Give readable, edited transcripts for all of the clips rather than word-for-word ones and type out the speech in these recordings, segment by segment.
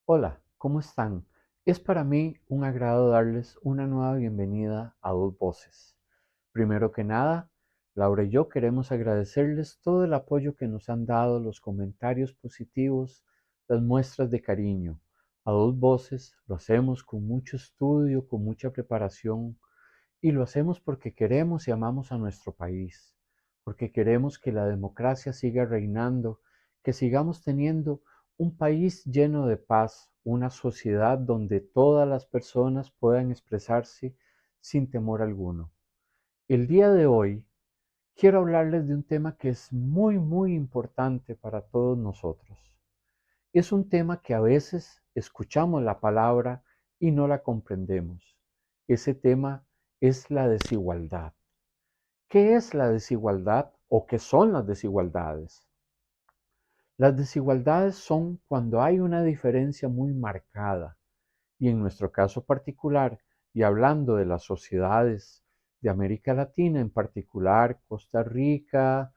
Hola, ¿cómo están? Es para mí un agrado darles una nueva bienvenida a Dos Voces. Primero que nada, Laura y yo queremos agradecerles todo el apoyo que nos han dado, los comentarios positivos, las muestras de cariño. A Dos Voces lo hacemos con mucho estudio, con mucha preparación y lo hacemos porque queremos y amamos a nuestro país, porque queremos que la democracia siga reinando, que sigamos teniendo un país lleno de paz, una sociedad donde todas las personas puedan expresarse sin temor alguno. El día de hoy quiero hablarles de un tema que es muy importante para todos nosotros. Es un tema que a veces escuchamos la palabra y no la comprendemos. Ese tema es la desigualdad. ¿Qué es la desigualdad o qué son las desigualdades? Las desigualdades son cuando hay una diferencia muy marcada y en nuestro caso particular, y hablando de las sociedades de América Latina, en particular Costa Rica,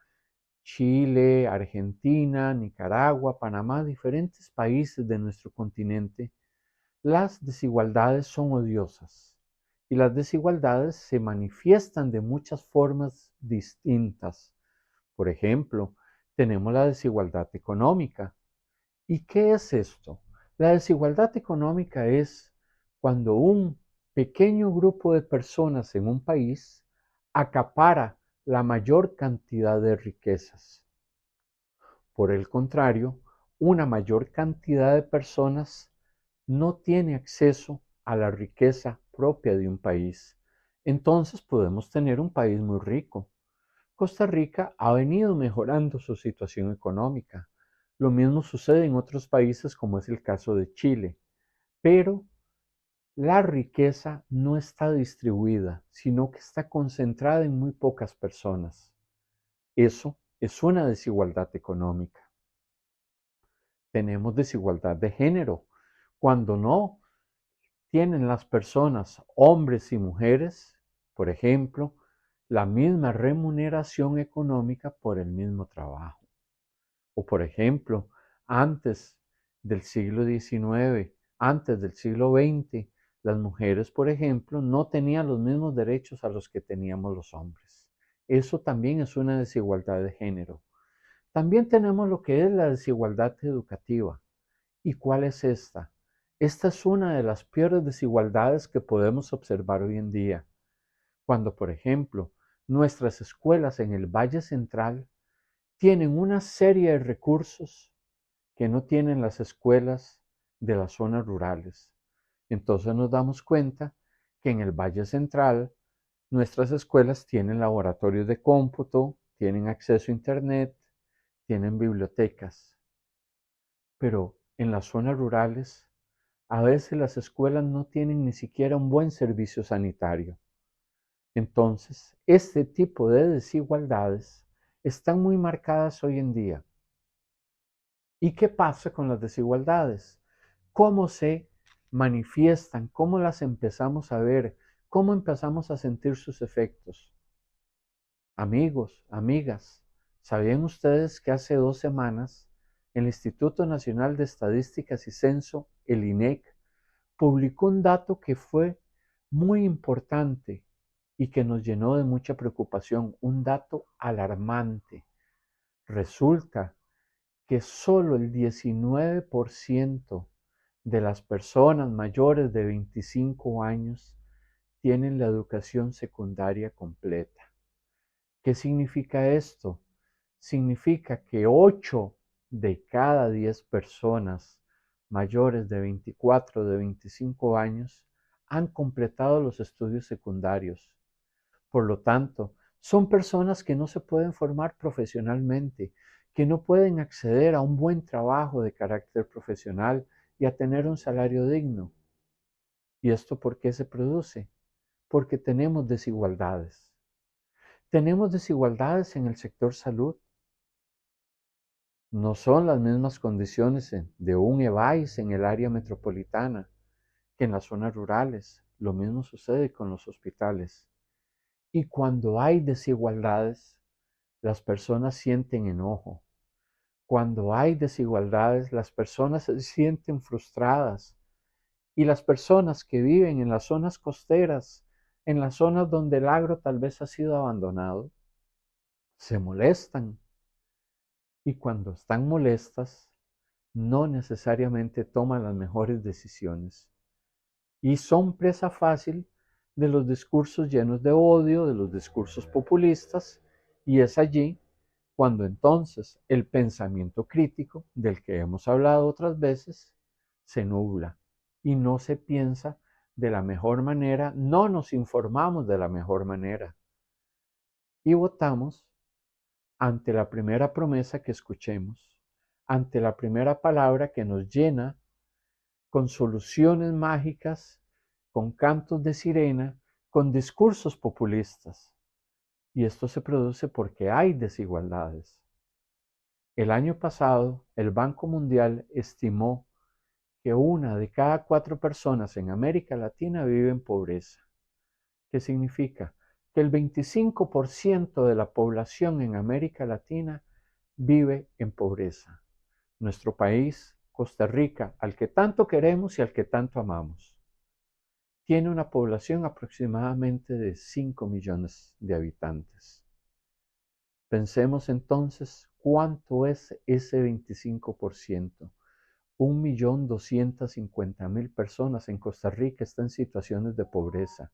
Chile, Argentina, Nicaragua, Panamá, diferentes países de nuestro continente, las desigualdades son odiosas y las desigualdades se manifiestan de muchas formas distintas. Por ejemplo, tenemos la desigualdad económica. ¿Y qué es esto? La desigualdad económica es cuando un pequeño grupo de personas en un país acapara la mayor cantidad de riquezas. Por el contrario, una mayor cantidad de personas no tiene acceso a la riqueza propia de un país. Entonces podemos tener un país muy rico. Costa Rica ha venido mejorando su situación económica. Lo mismo sucede en otros países como es el caso de Chile. Pero la riqueza no está distribuida, sino que está concentrada en muy pocas personas. Eso es una desigualdad económica. Tenemos desigualdad de género. Cuando no tienen las personas, hombres y mujeres, por ejemplo, la misma remuneración económica por el mismo trabajo. O por ejemplo, antes del siglo XIX, antes del siglo XX, las mujeres, por ejemplo, no tenían los mismos derechos a los que teníamos los hombres. Eso también es una desigualdad de género. También tenemos lo que es la desigualdad educativa. ¿Y cuál es esta? Esta es una de las peores desigualdades que podemos observar hoy en día, cuando, por ejemplo, nuestras escuelas en el Valle Central tienen una serie de recursos que no tienen las escuelas de las zonas rurales. Entonces nos damos cuenta que en el Valle Central nuestras escuelas tienen laboratorios de cómputo, tienen acceso a Internet, tienen bibliotecas, pero en las zonas rurales a veces las escuelas no tienen ni siquiera un buen servicio sanitario. Entonces, este tipo de desigualdades están muy marcadas hoy en día. ¿Y qué pasa con las desigualdades? ¿Cómo se manifiestan? ¿Cómo las empezamos a ver? ¿Cómo empezamos a sentir sus efectos? Amigos, amigas, ¿sabían ustedes que hace 2 semanas el Instituto Nacional de Estadísticas y Censo, el INEC, publicó un dato que fue muy importante y que nos llenó de mucha preocupación, un dato alarmante? Resulta que solo el 19% de las personas mayores de 25 años tienen la educación secundaria completa. ¿Qué significa esto? Significa que 8 de cada 10 personas mayores de 24 o de 25 años han completado los estudios secundarios. Por lo tanto, son personas que no se pueden formar profesionalmente, que no pueden acceder a un buen trabajo de carácter profesional y a tener un salario digno. ¿Y esto por qué se produce? Porque tenemos desigualdades. Tenemos desigualdades en el sector salud. No son las mismas condiciones de un EVAIS en el área metropolitana que en las zonas rurales. Lo mismo sucede con los hospitales. Y cuando hay desigualdades, las personas sienten enojo. Cuando hay desigualdades, las personas se sienten frustradas y las personas que viven en las zonas costeras, en las zonas donde el agro tal vez ha sido abandonado, se molestan y cuando están molestas, no necesariamente toman las mejores decisiones y son presa fácil de los discursos llenos de odio, de los discursos populistas, y es allí cuando entonces el pensamiento crítico, del que hemos hablado otras veces, se nubla y no se piensa de la mejor manera, no nos informamos de la mejor manera y votamos ante la primera promesa que escuchemos, ante la primera palabra que nos llena con soluciones mágicas, con cantos de sirena, con discursos populistas. Y esto se produce porque hay desigualdades. El año pasado, el Banco Mundial estimó que 1 de cada 4 personas en América Latina vive en pobreza. ¿Qué significa? Que el 25% de la población en América Latina vive en pobreza. Nuestro país, Costa Rica, al que tanto queremos y al que tanto amamos, tiene una población aproximadamente de 5 millones de habitantes. Pensemos entonces cuánto es ese 25%. 1.250.000 personas en Costa Rica están en situaciones de pobreza.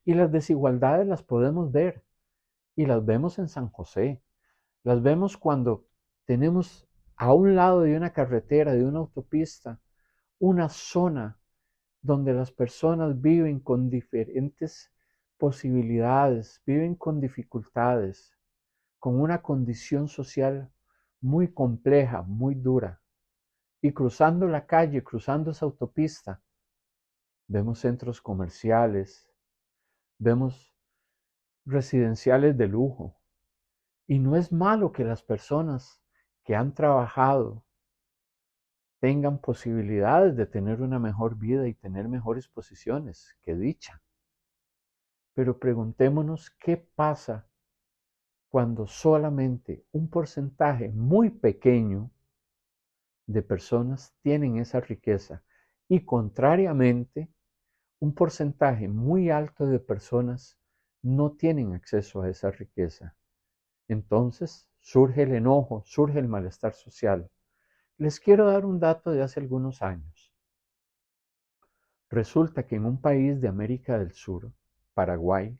Y las desigualdades las podemos ver. Y las vemos en San José. Las vemos cuando tenemos a un lado de una carretera, de una autopista, una zona donde las personas viven con diferentes posibilidades, viven con dificultades, con una condición social muy compleja, muy dura. Y cruzando la calle, cruzando esa autopista, vemos centros comerciales, vemos residenciales de lujo. Y no es malo que las personas que han trabajado tengan posibilidades de tener una mejor vida y tener mejores posiciones, qué dicha. Pero preguntémonos qué pasa cuando solamente un porcentaje muy pequeño de personas tienen esa riqueza y contrariamente un porcentaje muy alto de personas no tienen acceso a esa riqueza. Entonces surge el enojo, surge el malestar social. Les quiero dar un dato de hace algunos años. Resulta que en un país de América del Sur, Paraguay,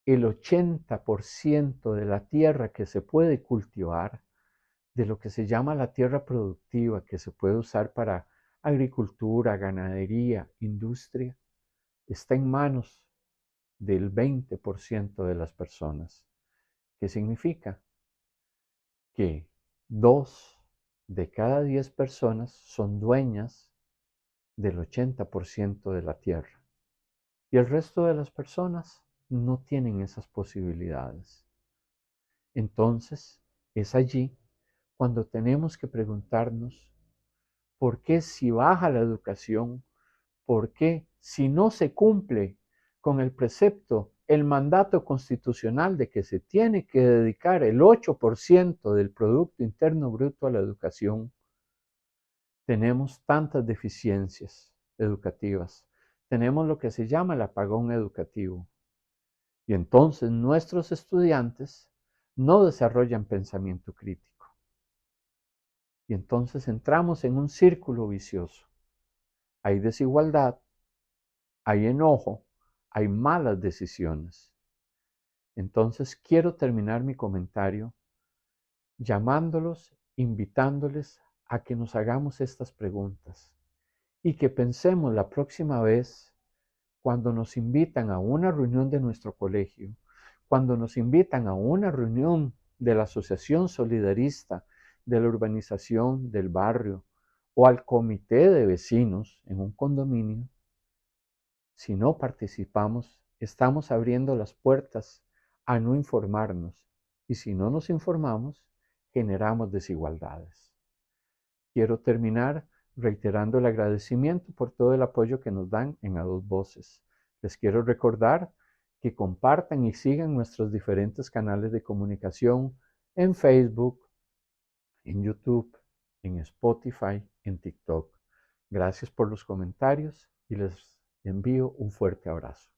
el 80% de la tierra que se puede cultivar, de lo que se llama la tierra productiva, que se puede usar para agricultura, ganadería, industria, está en manos del 20% de las personas. ¿Qué significa? Que 2 de cada 10 personas son dueñas del 80% de la tierra. Y el resto de las personas no tienen esas posibilidades. Entonces, es allí cuando tenemos que preguntarnos, ¿por qué si baja la educación? ¿Por qué si no se cumple con el precepto, el mandato constitucional de que se tiene que dedicar el 8% del Producto Interno Bruto a la educación, tenemos tantas deficiencias educativas? Tenemos lo que se llama el apagón educativo. Y entonces nuestros estudiantes no desarrollan pensamiento crítico. Y entonces entramos en un círculo vicioso. Hay desigualdad, hay enojo, hay malas decisiones. Entonces quiero terminar mi comentario llamándolos, invitándoles a que nos hagamos estas preguntas y que pensemos la próxima vez cuando nos invitan a una reunión de nuestro colegio, cuando nos invitan a una reunión de la Asociación Solidarista de la urbanización del barrio o al comité de vecinos en un condominio, si no participamos, estamos abriendo las puertas a no informarnos y si no nos informamos, generamos desigualdades. Quiero terminar reiterando el agradecimiento por todo el apoyo que nos dan en A Dos Voces. Les quiero recordar que compartan y sigan nuestros diferentes canales de comunicación en Facebook, en YouTube, en Spotify, en TikTok. Gracias por los comentarios y les envío un fuerte abrazo.